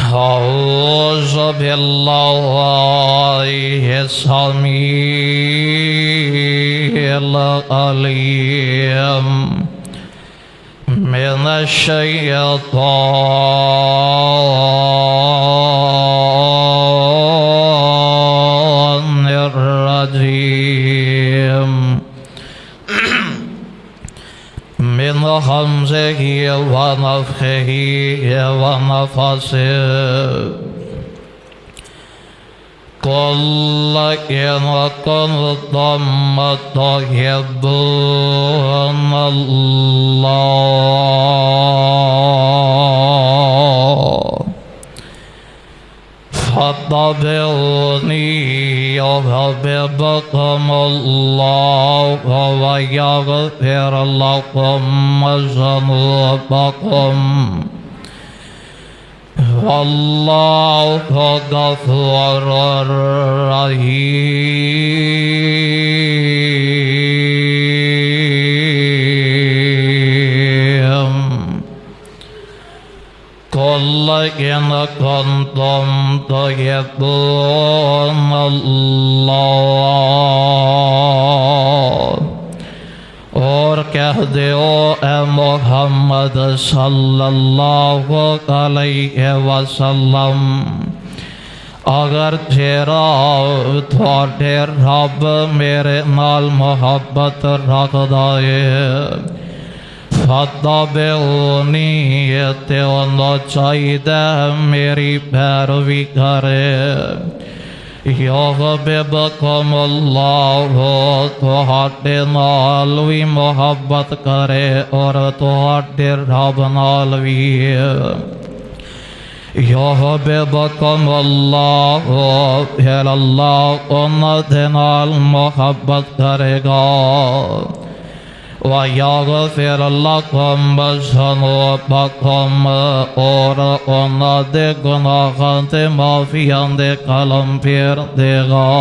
أعوذ بالله السميع العليم من الشيطان الرجيم من همزه ونفخه ونفثه قل إن كنتم تحبون الله فاتبعوني يحببكم الله ويغفر لكم ذنوبكم والله غفور رحيم قل إن كنتم تحبون الله اور کہہ دیو اے محمد صلی اللہ علیہ وسلم اگر تیرا تھوڑے رب میرے نال محبت رکھ دائے فاتبعونی تے انہوں چاہیدہ میری پیروی کرے یحببکم اللہ تہاڈے نال وی محبت کرے اور تہاڈے رب نال وی یحببکم اللہ پھر اللہ انہاں دے نال محبت کرے گا وَيَغْفِرْ لَكُمْ ذُنُوبَكُمْ اور انہاں دے گناہاں تے معافیاں دے قلم پھیر دے گا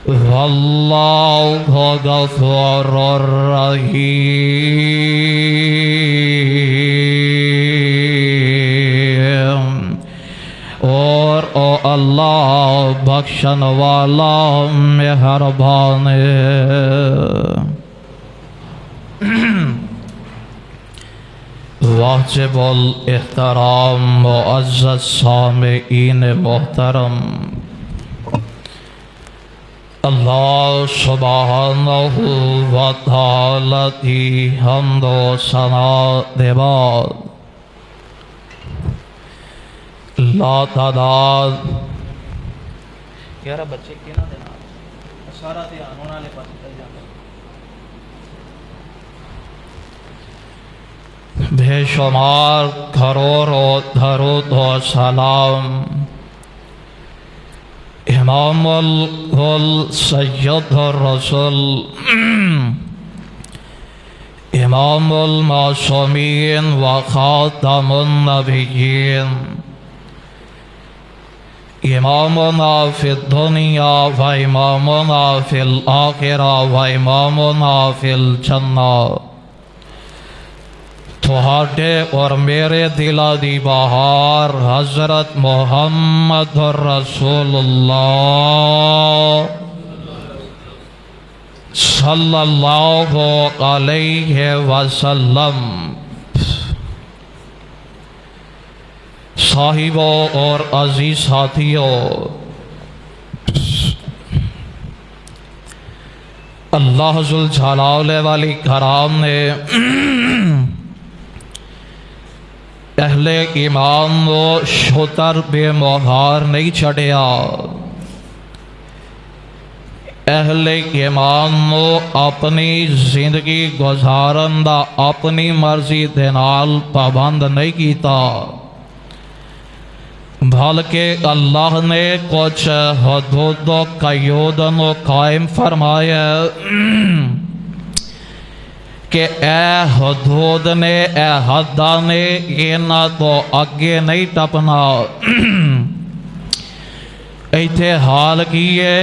وَاللَّهُ غَفُورٌ رَحِيمٌ اور اللہ بخشن والا مہربان ہے۔ واجب الاحترام معزز سامعین محترم، اللہ سبحانہ و تعالی کی حمد و ثنا دے بعد لا تعداد یارہ بچے کی نہ دینا سارا دھیان ہونا لے پاس چل جاتا بے شمار کروڑوں درود و سلام امام الکل سید الرسول امام المعصومین و خاتم النبیین امامنا فی الدنیا و امامنا فی الآخرہ و امامنا فی الجنہ تہاڈے اور میرے دلا دی بہار حضرت محمد رسول اللہ صلی اللہ علیہ وسلم صاحبوں اور عزیز ساتھیوں، اللہ ذوالجلال والی کرام نے اہل ایمان و شتر بے مہار نہیں چھڑیا، اہل ایمان و اپنی زندگی گزارن دا اپنی مرضی دے نال پابند نہیں کیتا، بلکہ اللہ نے کچھ حدود و قیود و قائم فرمایا کہ اے حدود نے اے حدہ نے یہ نہ تو آگے نہیں ٹپنا، ایتھے حال کیے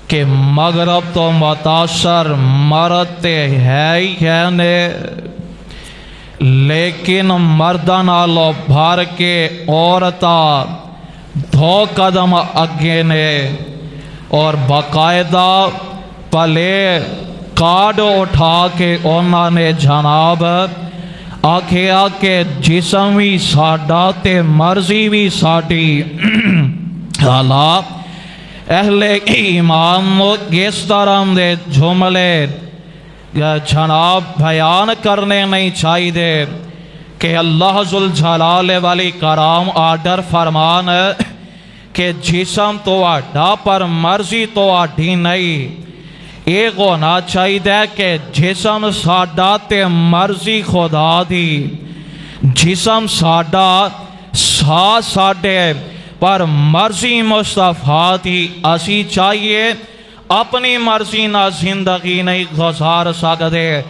کہ مغرب تو متاثر مرتے ہے ہی ہے نے، لیکن مردہ نالو بھر کے عورتہ دو قدم اگے نے، اور باقاعدہ پلے کارڈ اٹھا کے انہوں نے جناب آکھیا کہ جسم بھی ساڈا تے مرضی بھی ساڈی۔ حالات اہل ایمان اس طرح دے جملے جناب بیان کرنے نہیں چاہیے کہ اللہ ذوالجلال والی کرام آرڈر فرمان کہ جسم تو آڈا پر مرضی تو آڈی نہیں۔ ایک ہونا چاہیے کہ جسم ساڈا تے مرضی خدا دی، جسم ساڈا ساڈے پر مرضی مصطفیٰ دی۔ اسی چاہیے اپنی مرضی نہ زندگی نہیں گزار سکتے،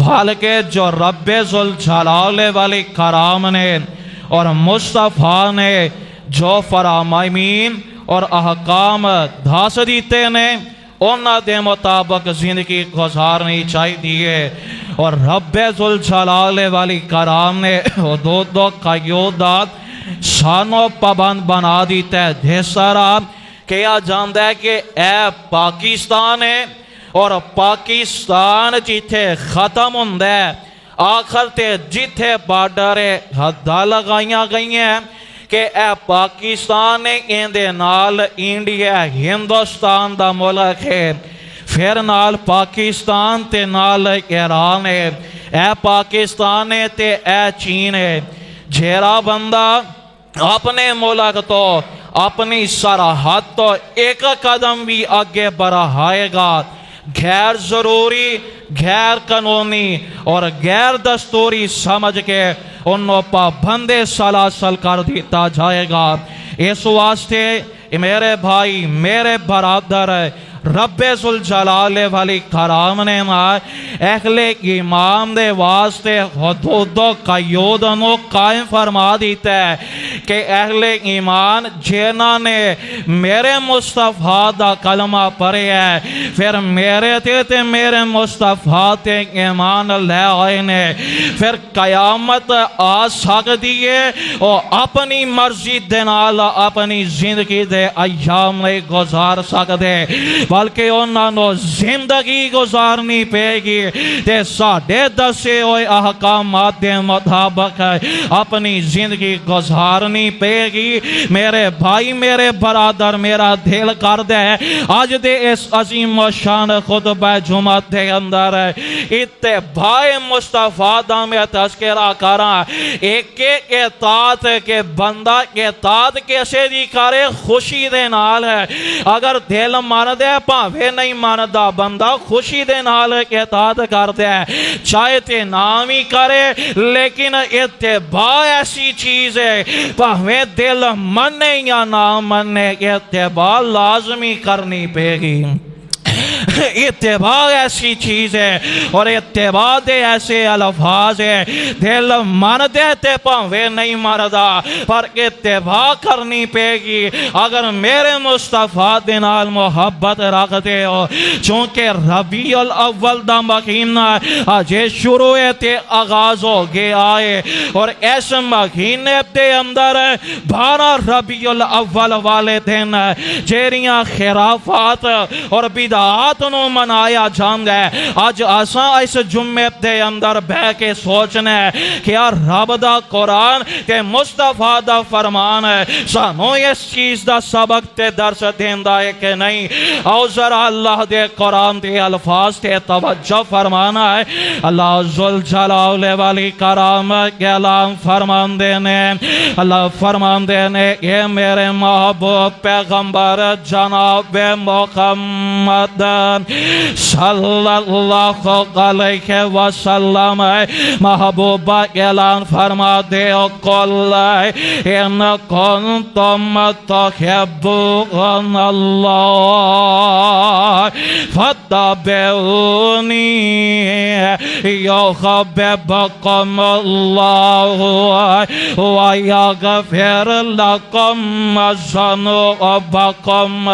بلکہ جو رب ذوالجلال والی کرام نے اور مصطفیٰ نے جو فرامین اور احکام دھاس دیتے نے انہاں دے مطابق زندگی گزارنی چاہیے۔ اور رب ذوالجلال والی کرام نے حدود و قیودات سانو پابند بنا دیتا ہے۔ جس طرح کیا جانتا ہے کہ اے پاکستان ہے اور پاکستان جیتے ختم ہوندہ ہے، آخر تے جیتے بارڈر حدہ لگائیاں گئی ہیں کہ اے پاکستان اندے نال انڈیا ہندوستان دا ملک ہے، پھر نال پاکستان تے نال ایران ہے، اے پاکستان تے اے چین ہے۔ جیرا بندہ اپنے ملک تو اپنی سرحد تو ایک قدم بھی آگے بڑھائے گا، غیر ضروری، غیر قانونی اور غیر دستوری سمجھ کے انہوں پابندے سلاسل کر دیتا جائے گا۔ اس واسطے میرے بھائی میرے برادر رب ذوالجلال والی کرام نے اہل ایمان دے واسطے حدود و قیودوں قائم فرما دیتا ہے کہ اہل ایمان جنہاں نے میرے مصطفیٰ دا کلمہ پڑھے ہے، پھر میرے تے میرے مصطفیٰ تے ایمان لے آئے نے، پھر قیامت آ سکتی ہے اور اپنی مرضی دے نال اپنی زندگی دے ایام نہیں گزار سکتے، بلکہ انہوں نے زندگی گزارنی پے گی تے ساڑھے دسے ہوئے احکامات دے مطابق اپنی زندگی گزارنی پے گی۔ میرے بھائی میرے برادر میرا دل کر دے آج دے اس عظیم و شان خطبہ جمعہ دے اندر اتباع مصطفیٰ دا میں تذکرہ کرا، ایک اطاعت کے بندہ اطاعت کیسے دی کرے خوشی دے نال ہے، اگر دل مان دے پاوے نہیں ماندا بندہ خوشی دے نال اطاعت کرتے ہیں، چاہے تے نام ہی کرے لیکن اتباع ایسی چیز ہے پاوے دل منے یا نہ منے اتباع لازمی کرنی پے گی۔ اتباع ایسی چیز ہے اور اتباع دے ایسے الفاظ ہے، دل مان دے تے پاوے نہیں مردا پر اتباع کرنی پے گی۔ اگر میرے مصطفیٰ دے نال محبت رکھتے ہو، چونکہ ربیع الاول دا مہینہ آجے شروع تے آغاز ہو گیا آئے اور اس مہینے دے اندر 12 ربیع الاول والے دن جیریاں خرافات اور بدعات نو منایا جاندہ ہے۔ آج آساں اس جمعے دے اندر بہ کے سوچنا ہے کہ یار رب دا قرآن تے مصطفیٰ دا فرمان ہے، سانو اس چیز دا سبق تے درس دیندہ ہے کہ نہیں؟ او ذرا اللہ دے قرآن دے الفاظ تے توجہ فرمانا ہے۔ اللہ ذوالجلال والی کرام اعلان فرمان دینے، اللہ فرمان دینے اے میرے محبوب پیغمبر جناب محمد صلی اللہ علیہ وسلم محبوبہ اعلان فرما دے قل ان کنتم تحبون اللہ فاتبعونی یحببکم اللہ ویغفر لکم ذنوبکم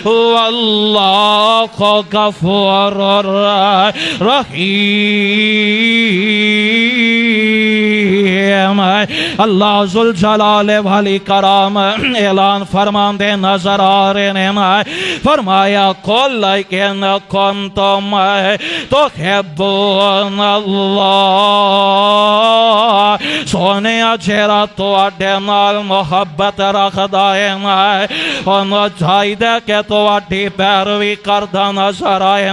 واللہ غفور رحیم۔ اللہ ذوالجلال والاکرام اعلان فرمان دے نظر آ رہے ہیں، فرمایا قل ان کنتم تحبون اللہ، سونے جیرا تواڈے نال محبت رکھدا ہے انہوں چاہیے کہ تواڈی پیروی کردا نظر آئے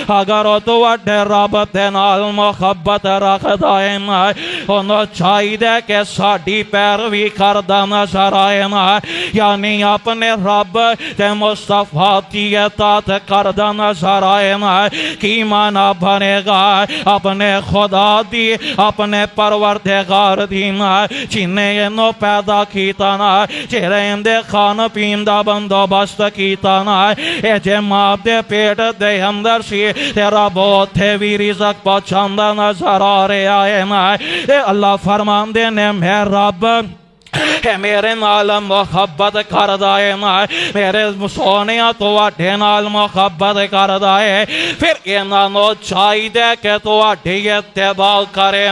اگر وہ تواڈے رب دے نال محبت رکھدا ہے انہوں چاہیے کہ ساڈی پیروی کردا نظر آئے یعنی اپنے رب تے مصطفیٰ کی اطاعت کردا نظر آئے کی معنی بنے گا اپنے خدا دی اپنے پروردگار دی جنہیں انہوں پیدا کیتا نا چہرے اندے کھان پین دا بندوبست کیتا نا اے جے ماں دے پیٹ دے اندر سی تیرا بہتے بھی رزق پہنچاندہ نظر آ رہے آئے اے اللہ فرمان دے نے میں رب اے میرے نال محبت کردا ہے میرے سونیا تواڈے نال محبت کردا ہے پھر انہاں نو چاہیے کہ تواڈی اتباع کرے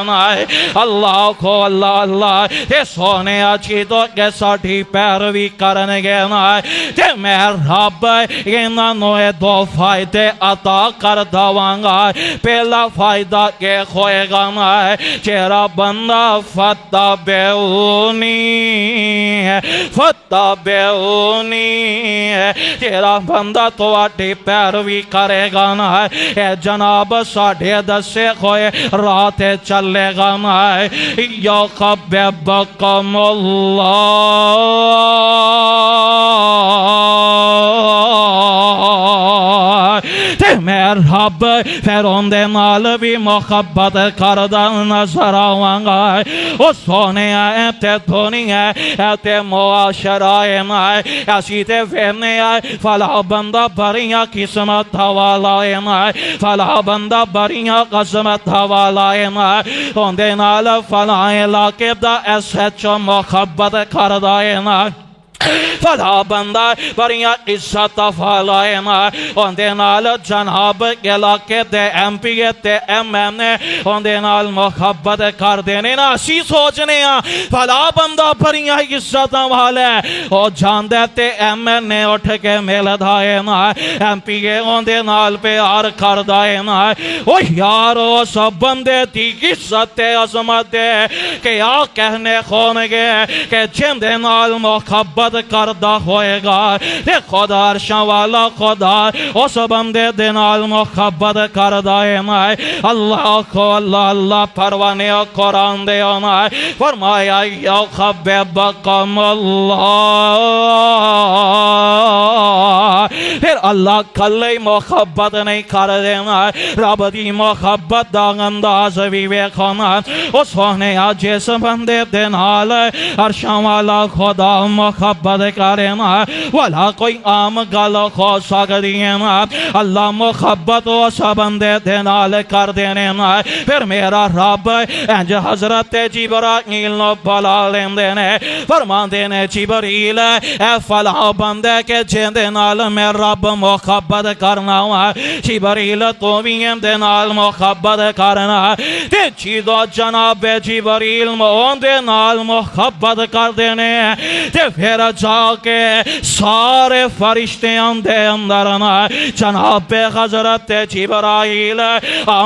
اللہ کو اللہ اللہ تے سونیا جدوں کہ ساڈی پیروی کرن گے تے میں رب انہاں نو دو فائدے عطا کر دواں گا۔ پہلا فائدہ کہ ہوئے گا چہرہ بندہ فتبعونی فتبعونی تیرا بندہ تواڈی پیروی کرے گا اے جناب ساڈے دسے ہوئے رات چلے گا یحببکم اللہ تے میں رب پھر اندے نال بھی محبت کردا نظر آواں گا۔ او سونے اے تے دنیا اے تے معاشرہ ایسی تے وینے فلا بندہ بڑیاں قسمت والا فلا بندہ بڑیاں قسمت والا اندے نال فلا علاقے دا SHO محبت کردا فلا بندہ بڑیاں عزت والا اندے نال جناب علاقے دے MP تے MM اندے نال محبت کر دینے نا اسی سوچنے فلا بندہ بڑیاں عزت والا او جاندے تے MN اٹھ کے مل دائے MP اندے نال پیار کر دائے او یارو سب بندے دی عزت عظمت دے کہ آ کہنے خون گے کہ جن دے نال محبت کردہ ہوئے گا تے خدا عرشاں والا خدا اس بندے دے نال محبت کردہ ہے اللہ کو اللہ اللہ پروانے قرآن دے فرمایا یحببکم اللہ پھر اللہ کلے محبت نہیں کر دینا رب دی محبت دا انداز بھی ویکھنا او سونے جس بندے دے نال عرشاں والا خدا محبت کرے والا کوئی عام گل ہو سکتی ہے اللہ محبت اس بندے دے نال کر دینے پھر میرا رب انج حضرت جبرائیل نو بلا لیندے نے فرماندے نے جبرائیل اے فلاں بندے کے جن دے نال میں رب محبت کرنا جبرائیل تو بھی دے نال محبت کرنا تے جدوں جناب جبرائیل مون دے نال محبت کر دینے تے پھر جا کے سارے فرشتے اندے اندر جناب حضرت جبرائیل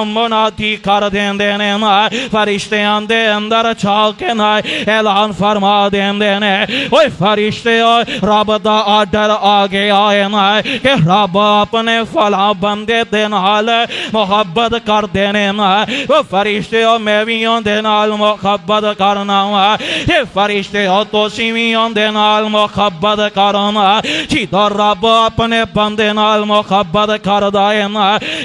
منادی کر دین دینے فرشتے اندے اندر جا کے اعلان فرما دین دینے اوہ فرشتے رب دا آرڈر آگے آئے کہ کہ رب اپنے فلاں بندے دے نال محبت کر دینے وہ فرشتوں میں بھی دے نال محبت کرنا یہ فرشتوں تو سیویوں دے نال محبت کرنا جدو رب اپنے بندے نال محبت کر دائے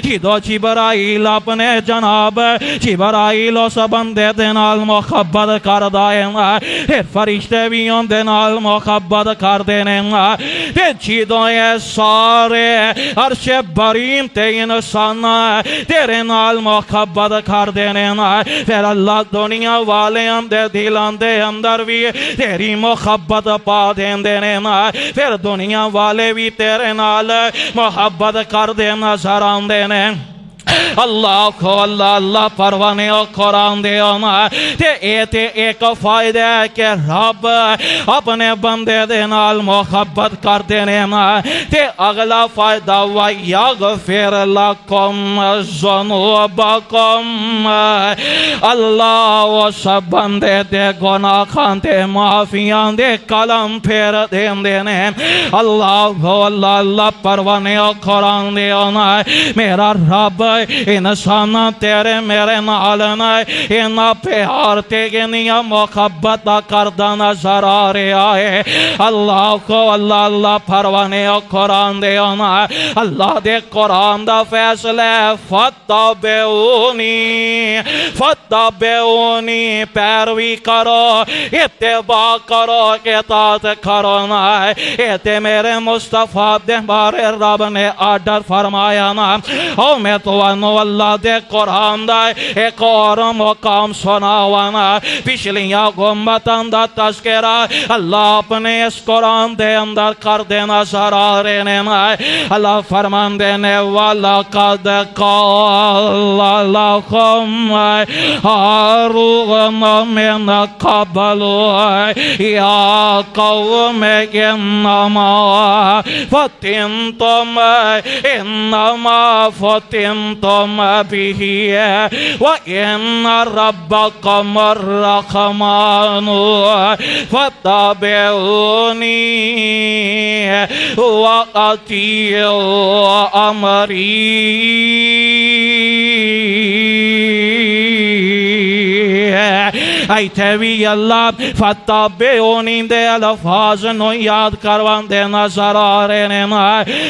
جدو جبرائیل اپنے جناب جبرائیل اس بندے دے نال محبت کر دائے پھر فرشتے بھی دے نال محبت کر دینے جدو یہ سارے عرش بریم تے انسان تیرے نال محبت کر دینے پھر اللہ دنیا والے ہم دے دلان دے اندر بھی تیری محبت پا دین دینے پھر دنیا والے بھی تیرے نال محبت کر دے نظر آن دینے اللہ کو اللہ اللہ پروانے و قرآن دے تے ایک فائدہ ہے کہ رب اپنے بندے دے نال محبت کر دینے تے اگلا فائدہ وَيَغْفِرْ لَكُمْ ذُنُوبَكُمْ اللہ اس بندے دے گناہ خان دے معافیان دے کلم پھیر دین دینے اللہ کو اللہ اللہ پروانے و قرآن دے میرا رب انسانا تیرے میرے نالنا اینا پیار تیگنیا محبت کردہ نظر آ رہا ہے اللہ کو اللہ اللہ پروانے و قرآن دے اللہ دے قرآن دا فیصلے فتبعونی پیروی کرو اتباع کرو اطاعت کرو اتے میرے مصطفیٰ دے بارے رب نے آرڈر فرمایا او میں تو انو اللہ دے قرآن دا ایک اور مقام سناوانا پچھلیاں گمتن دا تذکرہ اللہ اپنے اس قرآن دے اندر کر دینا سرا رہنے اللہ فرمان دینے وَلَقَدْ قَالَ لَكُمْ هَارُونُ مِنْ قَبْلُ يَا قَوْمِ إِنَّمَا فَتِنْتُمْ بِهِ وَإِنَّ رَبَّكُمُ الرَّحْمَنُ فَاتَّبِعُونِي وَأَطِيعُوا أَمْرِي ایتھوی اللہ فتبعونی دے الفاظ نو یاد کروان دے نظر آ رہے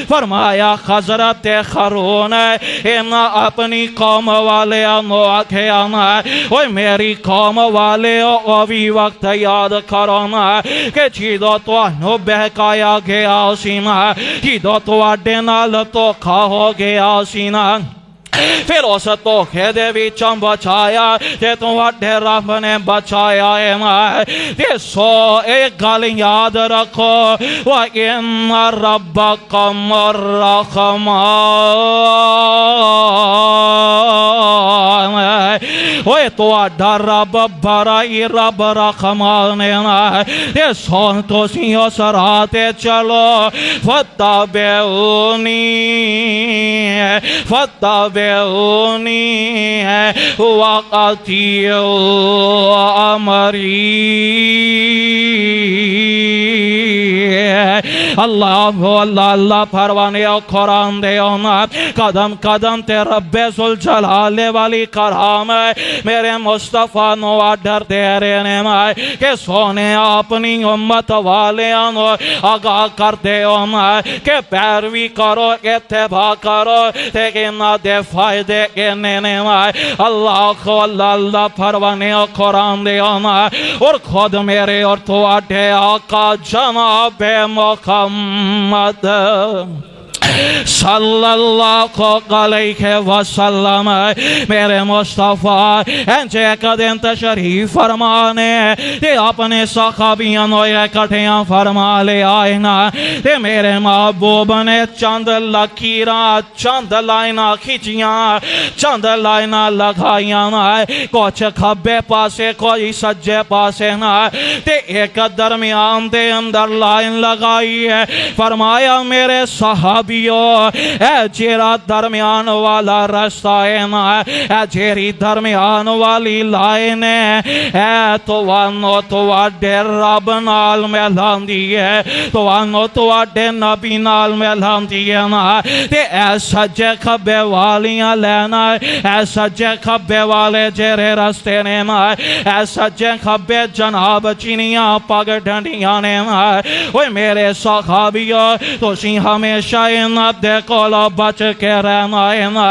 فرمایا حضرت خارون اینا اپنی قوم والے نو آکھیا اوہ میری قوم والے اوی وقت یاد کرونا کہ جیدو تو انو بہکایا گیا سینا جیدو تو اڈے نال تو کھا ہو گیا سینا پھر اس توکھے دے وچوں بچایا کہ تو اڈے رب نے بچایا ہے سو ایک گل یاد رکھو وَإِنَّ رَبَّكُمُ الرَّحْمَنُ اوہ تو اڈا رب برائی رب رحمان ہے سون تو سیوں سراتے چلو فتبعونی وَأَطِيعُوا أَمْرِي اللہ اللہ پروانے و قرآن دے قدم قدم تے رب ذوالجلال والی کرام میرے مصطفیٰ نو آڈر دے رہنے کہ سونے اپنی امت والے آگاہ کر دے کہ پیروی کرو اتباع کرو لیکن نہ دے فائدے کے نینے اللہ کو اللہ اللہ پروانے و قرآن دے اور خود میرے اور تو آڈے آقا جناب محمد صلی اللہ علیہ وسلم میرے مصطفیٰ انچے قدم تشریف فرمانے تے اپنے صحابیاں نوے کٹھیاں فرما لے آئینا تے میرے محبوب نے چند لکیراں چند لائنہ کھچیاں چند لائنہ لگائیاں کچھ کھبے پاسے کوئی سجے پاسے تے ایک درمیان دے اندر لائن لگائی ہے فرمایا میرے صحابی صحابیو اے جیرا درمیان والا رستہ ہے نا اے جیری درمیان والی لائن ہے اے توانو تواڈے رب نال ملاندی ہے توانو تواڈے نبی نال ملاندی ہے نا تے اے سجے کھبے والیاں لینا اے سجے کھبے والے جیرے رستے نے نا اے سجے کھبے جناب چینیاں پگ ڈنڈیاں نے نا اوے میرے صحابیو تسی ہمیشہ ان دے کولو بچ کے رہنا ہے نا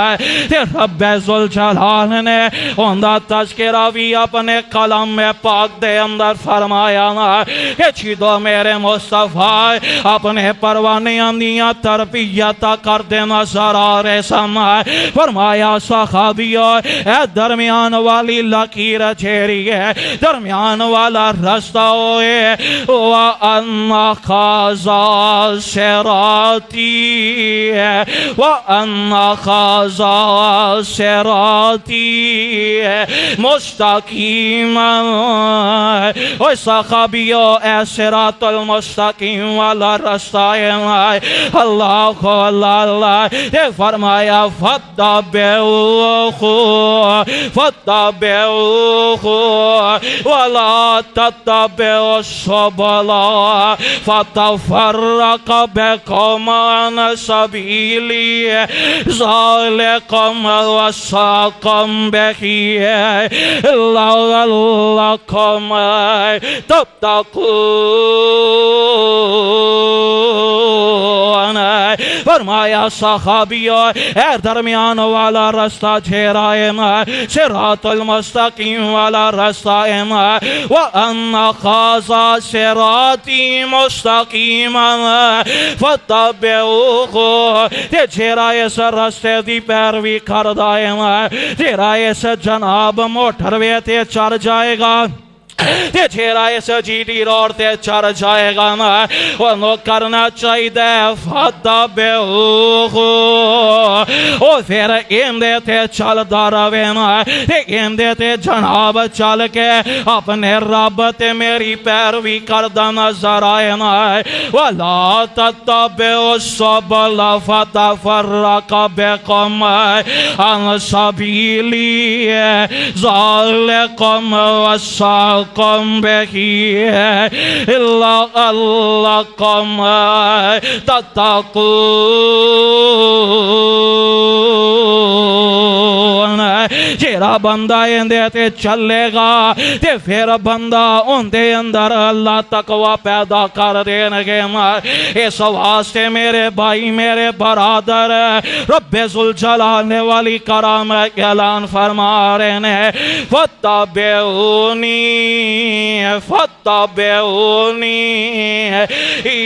تے رب ذوالجلال نے اوندا تذکرہ بھی اپنے کلام میں پاک دے اندر فرمایا نا کہ چھیدو میرے مصطفیٰ اپنے پروانیاں دیاں تربیت کر دے نظر آ رہے سمائے فرمایا صحابیو اے درمیان والی لکیر جھیری ہے درمیان والا رستہ ہوئے وَأَنَّ خَازَ صِرَاطِي وَأَنَّ خَازَ صِرَاطِي مستقیما اوہ صحابیو اے صراط المستقیم والا رستہ ہے اللہ اللہ نے فرمایا فَاتَّبِعُوهُ وَلَا تَتَّبِعُوا السُّبُلَ فَتَفَرَّقَ بِكُمْ عَنْ سَبِيلِهِ ذَلِكُمْ وَصَّاكُمْ بِهِ لَعَلَّكُمْ تَتَّقُونَ فرمایا صحابیو اے درمیان والا رستہ جھیرائے صراط المستقیم والا رستہ وَأَنَّ خَازَ صِرَاطِي مُسْتَقِيمًا فَاتَّبِعُوهُ تے جھیرائے سے رستے دی پیروی کر دائے جھیرائے سے جناب موٹر وے تے چڑھ جائے گا تے چھیرائے سے جی ڈی روڈ تے چڑھ جائے گا وہ کرنا چاہی دے فَاتَّبِعُوهُ او پھر اندے تے چل داروے تے اندے تے جناب چل کے اپنے رب تے میری پیروی کردہ نظر آئے وَلَا تَتَّبِعُوا السُّبُلَ فَتَفَرَّقَ بِكُمْ عَنْ سَبِيلِهِ ذَلِكُمْ وَصَّاكُمْ بِهِ لَعَلَّكُمْ تَتَّقُونَ جیرا بندہ اندے تے چلے گا تے پھر بندہ اندے اندر اللہ تقوی پیدا کر دینگے اس واسطے میرے بھائی میرے برادر رب ذوالجلال نے والی کرام اعلان فرما رہے ہیں فَاتَّبِعُونِي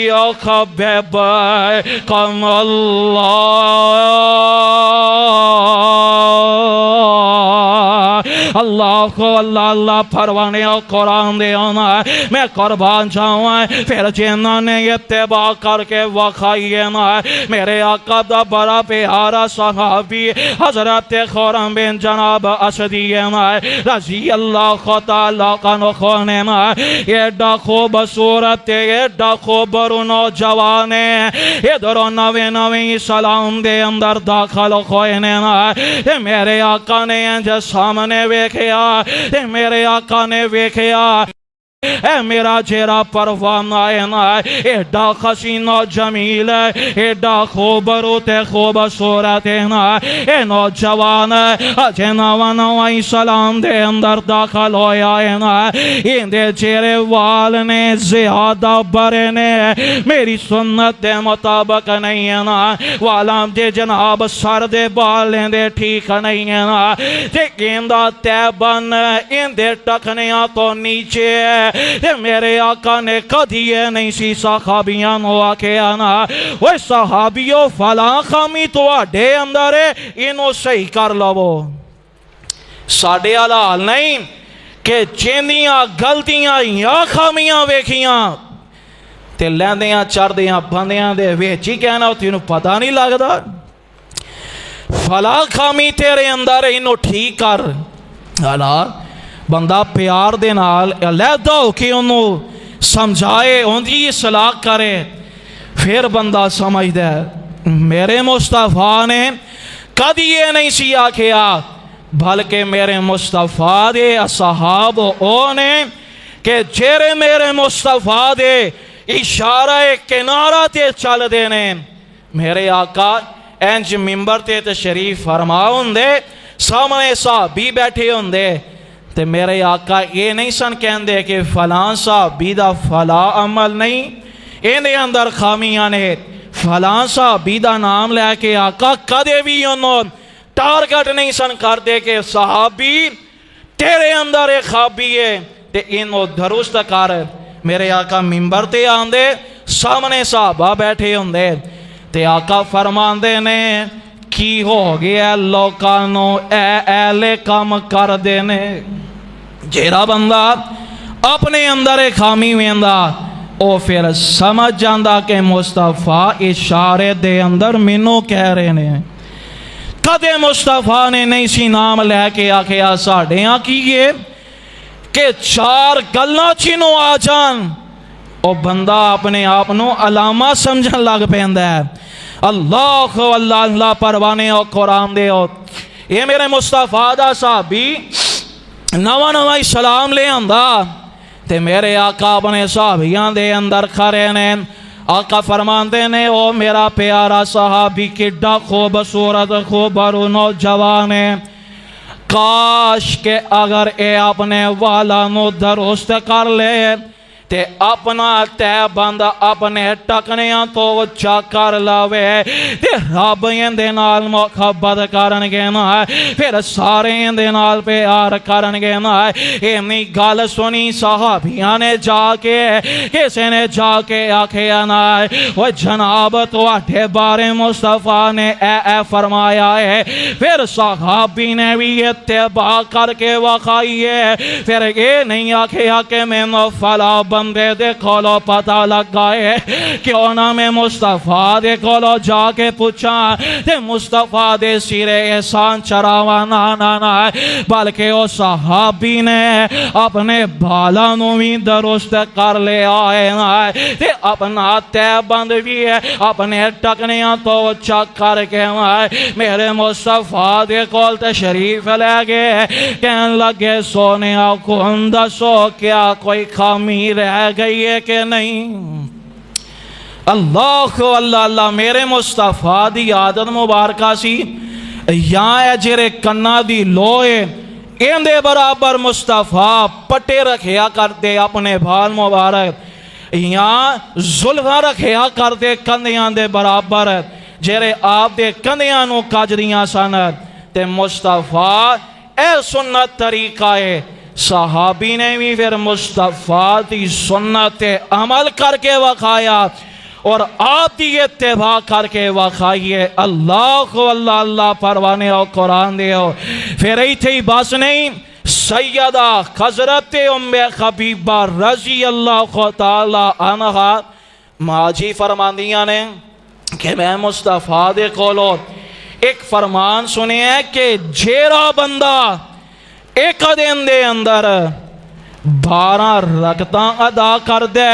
يُحْبِبْكُمُ اللہ اللہ پروانے اور قرآن دے آنا میں قربان جاؤں پھر جنہ نے اتباع کر کے وقائیے میرے آقا دا بڑا پیارا صحابی حضرت خرم بن جناب اسدی رضی اللہ تعالیٰ عنہ خونے ایڈا خوبصورت ایڈا خوبرو نوجوانے ادھرو نوے نوے سلام دے اندر داخل خونے میرے آقا نے انجھے سامنے ویکھیا میرے آقا نے ویکھیا اے میرا جیرا پروان آئینا ایڈا خسین و جمیل ایڈا خوبرو تے خوبصورت اے نوجوان اجینا ونوائی سلام دے اندر داخل ہویا آئینا اندے جیرے وال نے زیادہ برے نے میری سنت دے مطابق نہیں ہے نا والام دے جناب سر دے بالیں دے ٹھیک نہیں ہے نا تے گیندہ تیبن اندے ٹکنیاں تو نیچے میرے آقا نے کدھیے نہیں سی صحابیاں ہوا کے آنا وہ صحابیوں فلاں خامی تو آڈے اندر ہے انہوں صحیح کر لو ساڑھے حلال نہیں کہ چیندیاں گلتیاں یا خامیاں ویکھیاں تے لیندیاں چردیاں بندیاں دے ویچی کہنا ہوتی انہوں پتہ نہیں لگتا فلاں خامی تیرے اندر ہے انہوں ٹھیک کر حلال بندہ پیار دے نال علیحدہ ہو کے انہوں سمجھائے ان دی اصلاح کرے پھر بندہ سمجھ دے میرے مصطفیٰ نے کدی یہ نہیں سی آکھیا، بلکہ میرے مصطفیٰ دے اصحاب او نے کہ جیرے میرے مصطفیٰ دے اشارہ کنارہ تے چل دینے۔ میرے آقا اینج ممبر تے تشریف فرما ہوندے، سامنے صحابی بیٹھے ہوندے، تے میرے آقا یہ نہیں سن کہندے کہ فلاں صحابی دا فلاں عمل نہیں، اندے اندر خامیاں نے، فلاں صحابی دا نام لے کے آقا کدے بھی انہوں ٹارگٹ نہیں سن کر دے کہ صحابی تیرے اندر ایک خابی ہے تے انہوں درست کر۔ میرے آقا ممبر تے آندے، سامنے صحابہ بیٹھے ہوندے، تے آقا فرماندے نے کی ہو گیا لوکانو اے اہلِ کم کر دینے۔ جیرا بندہ اپنے اندر ایک خامی ویندا او پھر سمجھ جاندہ کہ مصطفیٰ اشارے دے اندر منو کہہ رہے نے۔ کدے مصطفیٰ نے نہیں سی نام لے کے آکھیا ساڑھیاں کیے کہ چار گلنا چینوں آ جان، او بندہ اپنے آپنوں علامہ سمجھن لگ پہندہ ہے۔ اللہ اللہ اللہ پروانے او قرآن دے او، یہ میرے مصطفیٰ دا صحابی نواں نواں سلام لے آندہ، تے میرے آقا اپنے صحابیاں دے اندر کھڑے نے۔ آقا فرماندے نے او میرا پیارا صحابی کڈا خوبصورت خوبرو نوجوان ہے، کاش کہ اگر اے اپنے والا نو درست کر لے تے اپنا تے بند اپنے ٹکنیاں تو اچھا کر لاوے تے رب اندے نال محبت کرنگے نا ہے، پھر سارے اندے نال پیار کرنگے نا ہے۔ اینی گل سنی صحابیاں نے جا کے کسے نے جا کے آکھیا نا ہے وہ جناب تو اٹھے بارے مصطفیٰ نے اے فرمایا ہے، پھر صحابی نے بھی اتباع کر کے وقائیے، پھر یہ نہیں آکھیا کہ میں فلا بندے دے کولو پتہ لگ گئے کیوں نہ میں مصطفیٰ دے کولو جا کے پوچھا تے مصطفیٰ دے سیرے احسان چراوا نا ہے، بلکہ وہ صحابی نے اپنے بالانوں بھی درست کر لے آئے نا ہے تے اپنا تے بند بھی ہے اپنے ٹکنیاں تو چک کر کے نا ہے میرے مصطفیٰ دے کول تشریف لے گئے، کہن لگے سونے کون دسو کیا کوئی خامی رہ گئی ہے کہ نہیں؟ اللہ اللہ اللہ میرے مصطفیٰ دی عادت مبارکہ سی یہاں جرے کنا دی لوئے اندے برابر مصطفیٰ پٹے رکھیا کرتے اپنے بھال مبارک، یہاں ظلفہ رکھیا کرتے کندیاں دے برابر، جرے آپ دے کندیاں نو کجریاں سنت تے مصطفیٰ اے سنت طریقہ ہے۔ صحابی نے بھی پھر مصطفیٰ دی سنت عمل کر کے وقایا اور آپ دی اتباع کر کے وقائیے۔ اللہ اللہ اللہ پروانے ہو قرآن دے ہو۔ پھر ایتھے ہی بس نہیں، سیدہ حضرت ام حبیبہ رضی اللہ تعالی عنہا ماجی فرماندیاں نے کہ میں مصطفیٰ دے کولو ایک فرمان سنے ہے کہ جیرا بندہ ایک دن دے اندر 12 رکعتاں ادا کر دے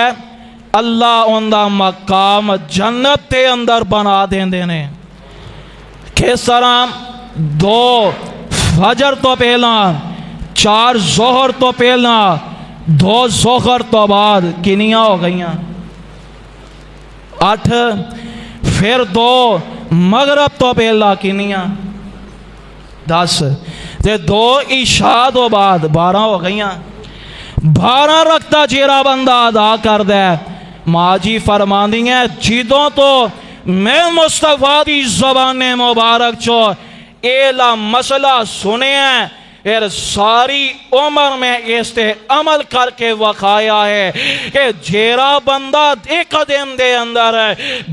اللہ ان دا مقام جنت تے اندر بنا دیں نے۔ کس طرح 2 فجر تو پہلا، 4 ظہر تو پہلا، 2 ظہر تو بعد کنیاں ہو گئیاں 8، پھر 2 مغرب تو پہلا کنیاں 10 تے 2 عشاء تو بعد 12 ہو گئیاں۔ 12 رکعتاں جیرا بندہ ادا کر دے ماجی فرماندی ہیں جیدوں تو میں مصطفیٰ دی زبان مبارک چو ایلا مسئلہ سنے ہیں، پھر ساری عمر میں اس تے عمل کر کے وقایا ہے کہ جیرا بندہ ایک دن دے اندر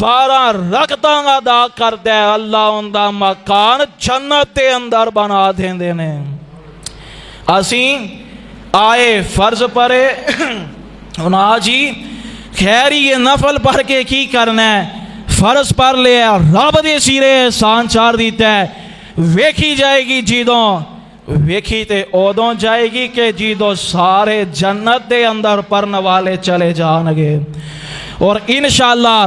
12 رکعتاں ادا کر دے اللہ ان دا مکان جنت دے اندر بنا دیں دینے۔ اسیں آئے فرض پرے انہاں جی خیری یہ نفل پڑھ کے کی کرنا ہے، فرض پر لے رب دے سیرے احسان چار دیتا ہے، ویکھی جائے گی جیدوں ویکھی تے اودوں جائے گی کہ جیدوں سارے جنت دے اندر پرن والے چلے جانگے۔ اور انشاءاللہ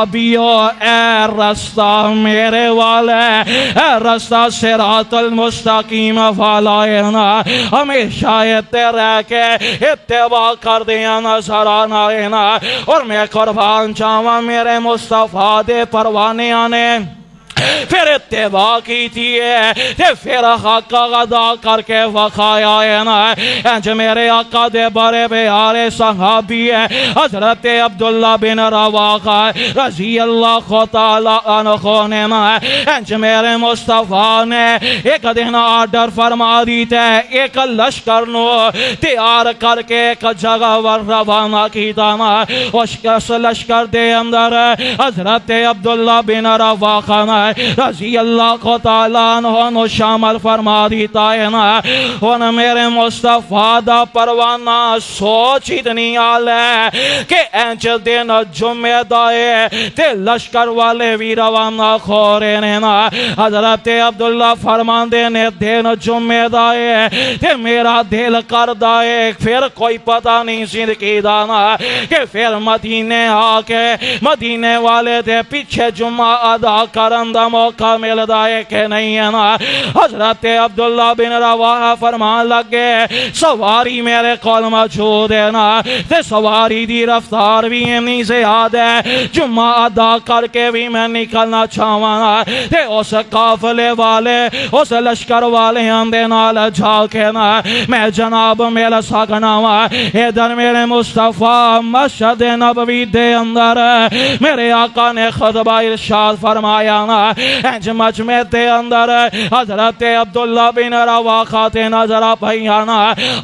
صحابیوں اے رستہ میرے والے، اے رستہ صراط المستقیم والا ہے نا، ہمیشہ رہ کے اتباع کر دیا نظر آنا ہے نا۔ اور میں قربان جاواں میرے مصطفیٰ دے پروانے آنے پھر اتباع کی تھی تے پھر حق ادا کر کے وقایا ہے نا۔ انج میرے آقا دے بڑے پیارے صحابی ہے حضرت عبداللہ بن رواحہ رضی اللہ تعالی عنہ نے نا، انج میرے مصطفیٰ نے ایک دن آرڈر فرما دی تے ایک لشکر نو تیار کر کے ایک جگہ ور روانہ کیتا نا۔ اس لشکر دے اندر حضرت عبداللہ بن رواحہ نا رضی اللہ تعالیٰ عنہ نو شامل فرما دیتا ہے نا۔ ان میرے مصطفیٰ دا پروانہ سوچ اتنی آلے کہ انچ دن جمعہ دائے تے لشکر والے بھی روانہ خورے نے نا۔ حضرت عبداللہ فرمان دینے دن جمعہ دائے تے میرا دل کر دائے پھر کوئی پتہ نہیں زندگی دانا کہ پھر مدینے آکے مدینے والے دے پیچھے جمعہ ادا کرن دا موقع ملدا ہے کہ نہیں ہے نا۔ حضرت عبداللہ بن رواحہ فرمان لگے سواری میرے کول موجود ہے نا، تے سواری دی رفتار بھی اتنی زیادہ ہے، جمعہ ادا کر کے بھی میں نکلنا چاہواں نا۔ تے اس قافلے والے اس لشکر والے اندے نال جا کے نا میں جناب مل سکنا وا۔ ادھر میرے مصطفیٰ مسجد نبوی دے اندر میرے آقا نے خطبہ ارشاد فرمایا نا، انج مجمع دے اندر حضرت عبداللہ بن رواحہ تے نظر پہیانا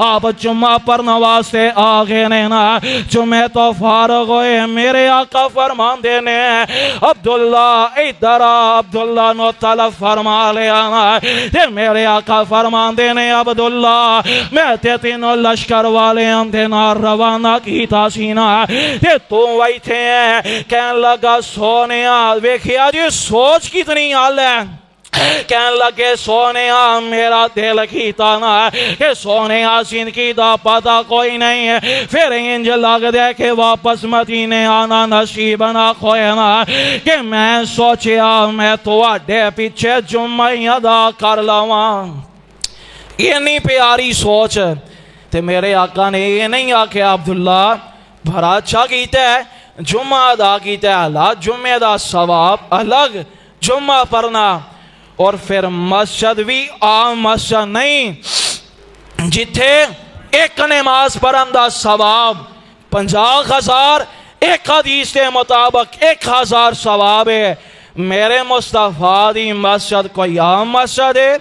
آپ جمعہ پر نواز سے آگے نے نا۔ جمعہ تو فارغ ہوئے میرے آقا فرمان دینے عبداللہ ادھر عبداللہ نو طلب فرما لیا نا۔ تے میرے آقا فرمان دینے عبداللہ میں تے تینوں لشکر والے اندے نا روانہ کیتا سینا، تے تو وہی تھے کہن لگا سونیا ویکھیا جی سوچ کتنی آل ہے، کہن لگے سونیا میرا دل کیتا نا کہ سونیا زندگی دا پتہ کوئی نہیں ہے، پھر انج لگ دے کہ واپس مدینے آنا نصیب نہ کھوئے نا، کہ میں سوچیا میں تو اڈے پیچھے جمعہ ادا کر لواں۔ یہ نہیں پیاری سوچ تے میرے آقا نے یہ نہیں آکھیا عبداللہ بھرا اچھا کیتا ہے جمعہ ادا کیتا ہے اللہ جمعہ دا ثواب الگ جمعہ پڑھنا، اور پھر مسجد بھی عام مسجد نہیں جتھے ایک نماز پڑھن دا ثواب 50,000، ایک حدیث کے مطابق 1,000 ثواب ہے۔ میرے مصطفیٰ دی مسجد کوئی عام مسجد ہے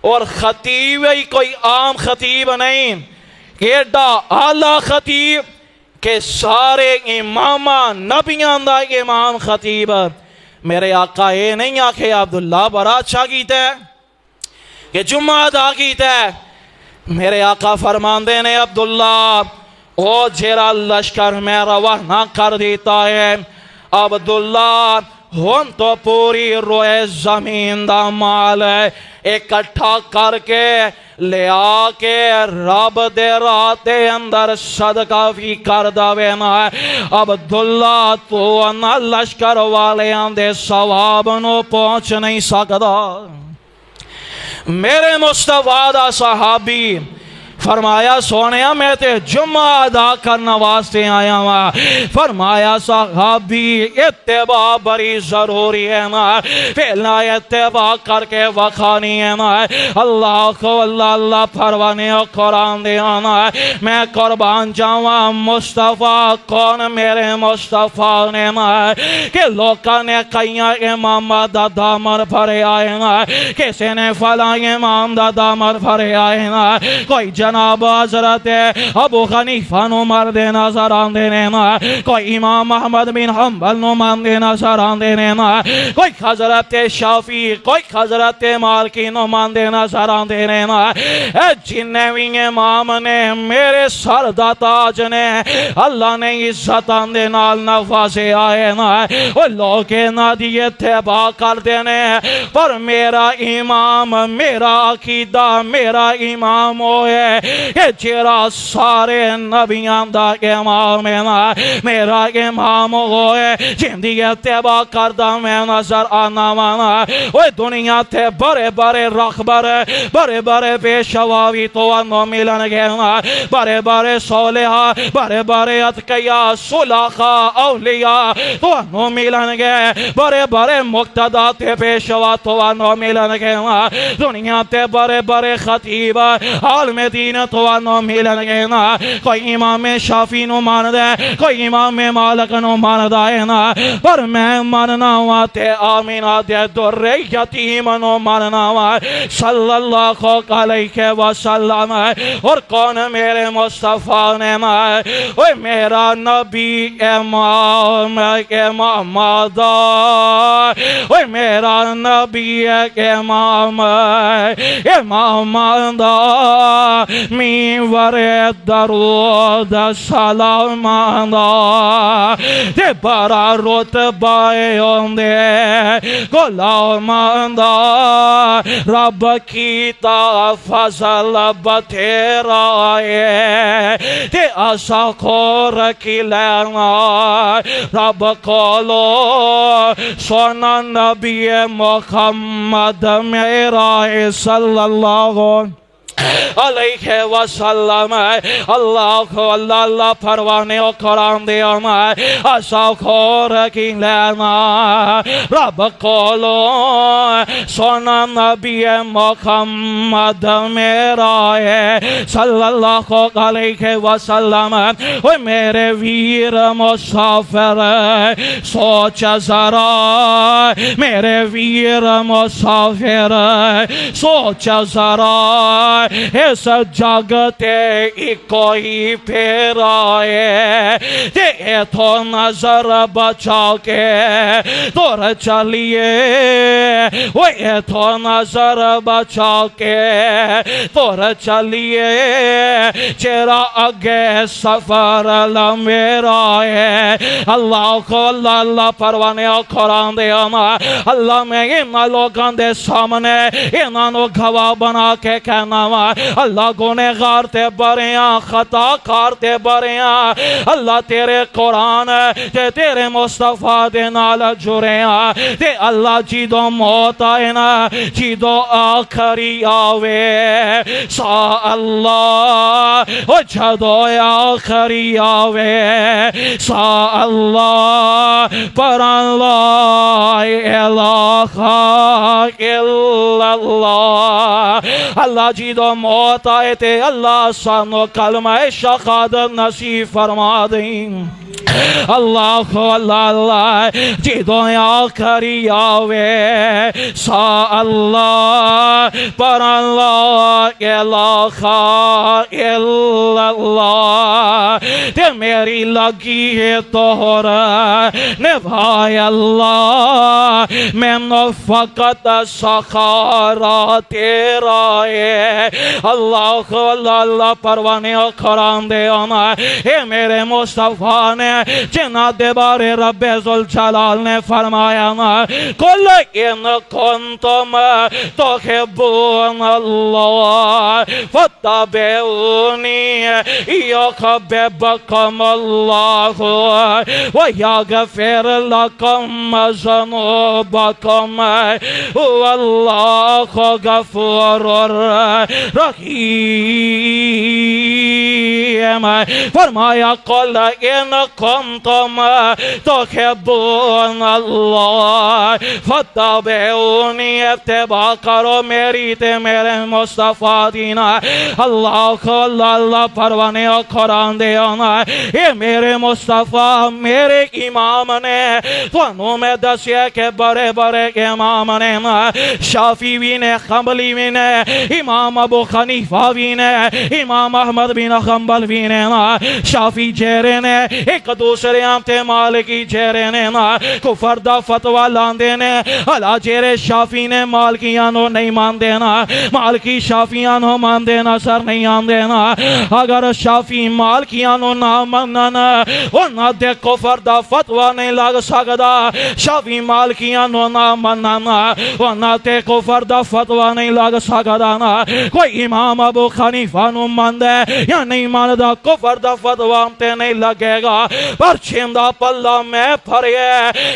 اور خطیب ہی کوئی عام خطیب نہیں، ایڈا اعلیٰ خطیب کہ سارے امامہ نبیاں دا امام خطیب۔ میرے آقا یہ نہیں آکھے عبداللہ بڑا اچھا کیتا ہے کہ جمعہ ادا کیتا ہے۔ میرے آقا فرمان دینے عبداللہ او جیرا لشکر میں روانہ کر دیتا ہے عبداللہ ہم تو پوری روئے زمین دا مال ہے اکٹھا کر کے لے آ کے رب دے راہ دے اندر صدقہ بھی کر داوینا ہے۔ عبداللہ تو انا لشکر والے اندے ثواب نو پہنچ نہیں سکدا۔ میرے مصطفیٰ دا صحابی فرمایا سونیا میں تے جمعہ ادا کرنا واسطے آیا ہوا، فرمایا صحابی اتباع بڑی ضروری ہے نا، پہلا اتباع کر کے وقانی ہے نا، اللہ کو اللہ اللہ پروانے و قرآن دے آنا ہے۔ میں قربان جاواں مصطفیٰ کون میرے مصطفیٰ نے نا کہ لوکاں نے کئیاں امام دا دامن بھرے آئے نا، کسی نے فلاں امام دا دامن بھرے آئے نا، کوئی جناب حضرت ابو حنیفہ نو مرد نظر آندے نا، کوئی امام احمد بن حنبل نو مرد نظر آندے نا، کوئی حضرت شافعی کوئی حضرت مالکی نو مرد نظر آندے نا۔ جنہیں بھی امام نے میرے سر دا تاج نے اللہ نے عزت آندے نال نوازے آئے نا، وہ لوگ نہ دی اتباع کر دینے، پر میرا امام میرا عقیدہ میرا امام ہوئے کہ جیرا سارے نبیان دا امام ہے میرا امام ہوئے جندی اتباع کردہ میں نظر آنا وانا اوہ دنیا تے بڑے بڑے رخبر بڑے بڑے پیشواوی تو انو ملن گئے بڑے بڑے صالحہ بڑے بڑے اتقیاء صلحاء اولیاء تو انو ملن گئے بڑے بڑے مقتدہ تے پیشوا تو انو ملن گئے دنیا تے بڑے بڑے خطیب عالم دین تو انو ملن گئے کوئی امام شافی نو مان دے کوئی امام مالک نو مان دائے پر میں ماننا ہوا تے آمینہ دے در یتیم نو ماننا ہوا صلی اللہ علیہ وسلم اور کون میرے مصطفیٰ نے اوہ میرا نبی امام محمد اوہ میرا نبی امام محمد میور درود سلام دے برا رتبہ دے غلام رب کی تا فضل بتیرا ہے تے آسا خور کی لینا رب کولو سونا نبی محمد میرا صلی اللہ علیہ وسلم اللہ اللہ پروانے و کرام دے آسا خور کی لینا رب کولو سونا نبی محمد میرا ہے صلی اللہ علیہ وسلم اوہ میرے ویر مسافر سوچ ذرا میرے ویر مسافر سوچ ذرا اس جگتے کوئی پھیرا ہے تے تو نظر بچا کے دور چلیے وہ تو نظر بچا کے دور چلیے چیرا اگے سفر لمیرا ہے اللہ کو اللہ پروانے قرآن دے اللہ میں ان لوگوں دے سامنے انہوں گواہ بنا کے کہنا اللہ گنہگار تے بریاں خطا کار تے بریاں اللہ تیرے قرآن تے تیرے مصطفیٰ دے نال جڑیاں تے اللہ جیدو موت آئے نا جیدو آخری آوے سا اللہ او جدو آخری آوے سا اللہ پر اللہ الہ الا اللہ اللہ جیدو موت آئے تے اللہ سانو کلمہ شہادت نصیب فرما دیں اللہ اللہ جیدو آخری آوے سا اللہ پر اللہ الہ الا اللہ تے میری لگی ہے توہر نبھائے اللہ میں نو فقط سخارا تیرا ہے اللہ اللہ پروانے کرام دے اے میرے مصطفیٰ نے جنہ دے بارے رب ذوالجلال نے فرمایا قل ان کنتم تحبون اللہ فاتبعونی یحببکم اللہ ویغفر لکم ذنوبکم واللہ غفور رحیم فرمایا قل ان کنتم تحبون اللہ فاتبعونی اتباع کرو میری تے میرے مصطفیٰ دینا اللہ اللہ پروانے قرآن دے اے میرے مصطفیٰ میرے امام نے تو میں دسیا کہ بڑے بڑے امام نے شافعی بھی نے حنبلی بھی نے امام ابو حنیفہ بھی نے امام احمد بن حنبل مولوی نے نا شافی چہرے نے ایک دوسرے آمتے مالکی چہرے نے نا کفر دا فتوہ لاندے نے اللہ چہرے شافی نے مالکیانو نہیں مان دینا مالکی شافیانو مان دینا سر نہیں آن دینا اگر شافی مالکیانو نہ مننا انہاں دے کفر دا فتوہ نہیں لگ سکدا شافی مالکیانو نہ مننا انہاں دے کفر دا فتوہ نہیں لگ سکدا نا کوئی امام ابو حنیفہ نو مان دے یا نہیں مان دا کفر دا فتوہ تے نہیں لگے گا پر چندہ پلہ میں پھرے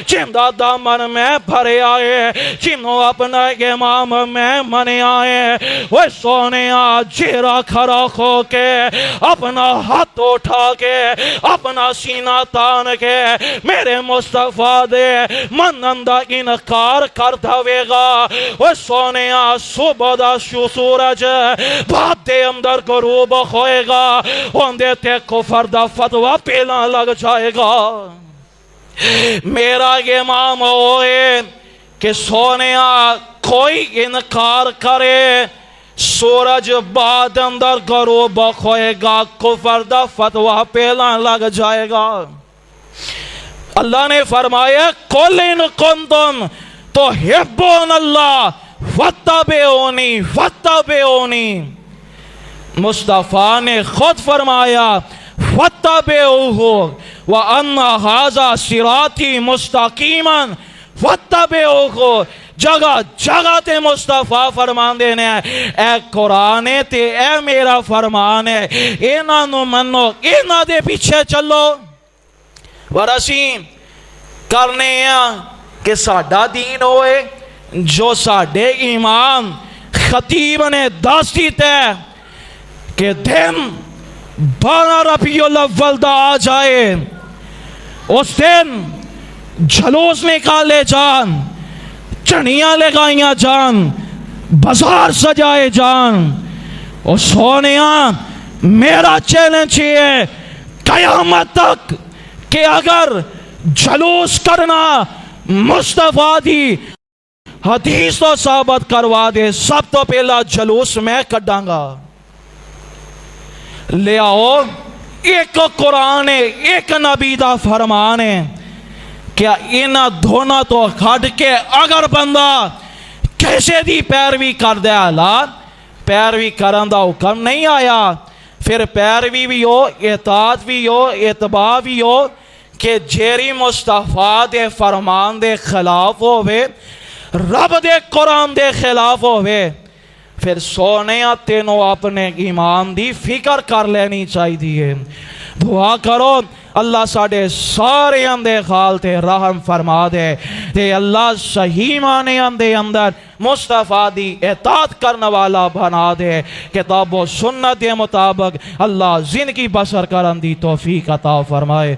چندہ دامن میں پھرے آئے چنو اپنا امام میں منے آئے وہ سونے جیرا کھڑا ہو کے اپنا ہاتھ اٹھا کے اپنا سینہ تان کے میرے مصطفیٰ دے منندہ انکار کر دھوے گا وہ سونے صبح دا سورج بعد دے اندر غروب ہوئے گا اندے تے کفر دا فتوہ پیلا لگ جائے گا میرا امام ہوئے کہ سونے کوئی انکار کرے سورج بعد اندر غروب ہوئے گا کفر دا فتوہ پیلا لگ جائے گا اللہ نے فرمایا قُلْ إِن كُنتُمْ تُحِبُّونَ اللَّهَ فَاتَّبِعُونِي فَاتَّبِعُونِي مصطفیٰ نے خود فرمایا فَاتَّبِعُوهُ وَأَنَّ هَذَا صِرَاطِي مُسْتَقِيمًا فَاتَّبِعُوهُ جگہ جگہ تے مصطفیٰ فرمان دینے اے قرآن تے اے میرا فرمان ہے اینا نو منو اینا دے پیچھے چلو ورسیم کرنے ہیں کہ ساڑھا دین ہوئے جو ساڑھے امام خطیب نے دستی تے کہ دن 12 ربیع الاول دا آ جائے اس دن جھلوس نکالے جان چڑیاں لگائیاں جان بازار سجائے جان اور سونیاں میرا چیلنج ہے قیامت تک کہ اگر جلوس کرنا مصطفیٰ دی حدیث تو ثابت کروا دے سب تو پہلا جلوس میں کڈاں گا لے آؤ ایک قرآن ہے ایک نبی دا فرمان ہے کیا اینا دھونا تو کھڑ کے اگر بندہ کیسے دی پیروی کر دے حالات پیروی کرن دا حکم نہیں آیا پھر پیروی بھی ہو اطاعت بھی ہو اتباع بھی ہو کہ جیری مصطفیٰ دے فرمان دے خلاف ہوئے رب دے قرآن دے خلاف ہوئے پھر سونے تینوں اپنے ایمان دی فکر کر لینی چاہیے دعا کرو اللہ ساڑھے سارے اندے خال تے رحم فرما دے تے اللہ صحیح معنی اندے اندر مصطفیٰ دی اطاعت کرنے والا بنا دے کتاب و سنت دے مطابق اللہ زندگی بسر کرن دی توفیق عطا فرمائے